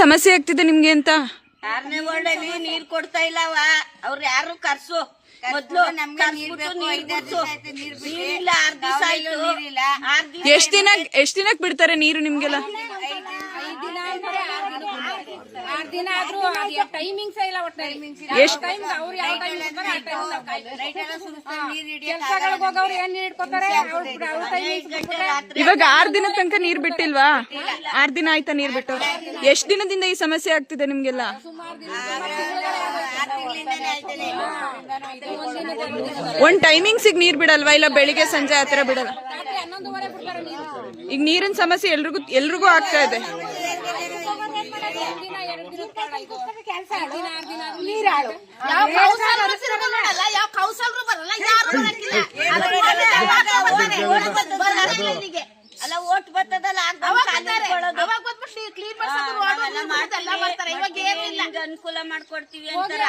ಸಮಸ್ಯೆ ಆಗ್ತಿದೆ ನಿಮ್ಗೆ ಅಂತ? 6ನೇ ವಾರ್ಡಲ್ಲಿ ನೀರ್ ಕೊಡ್ತಾ ಇಲ್ಲವ ಅವ್ರು ಯಾರು ಕರ್ಸು ಮೊದ್ಲು ಎಷ್ಟ್ ದಿನಕ್ ಬಿಡ್ತಾರೆ ನೀರು ನಿಮ್ಗೆಲ್ಲ? ಇವಾಗ 6 ದಿನ ತನಕ ನೀರ್ ಬಿಟ್ಟಿಲ್ವಾ? 6 ದಿನ ಆಯ್ತಾ ನೀರ್ ಬಿಟ್ಟು? ಎಷ್ಟ್ ದಿನದಿಂದ ಈ ಸಮಸ್ಯೆ ಆಗ್ತಿದೆ ನಿಮ್ಗೆಲ್ಲ? ಒಂದ್ ಟೈಮಿಂಗ್ಸಿಗೆ ನೀರ್ ಬಿಡಲ್ವಾ? ಇಲ್ಲ ಬೆಳಿಗ್ಗೆ ಸಂಜೆ ಆತರ ಬಿಡಲ್ಲ? ಈಗ ನೀರಿನ ಸಮಸ್ಯೆ ಎಲ್ರಿಗೂ ಆಗ್ತಾ ಇದೆ. ಅಲ್ಲ ಓಟ್ ಬರ್ತದಲ್ಲ ಅನುಕೂಲ ಮಾಡ್ಕೊಡ್ತೀವಿ ಅಂತಾರೆ.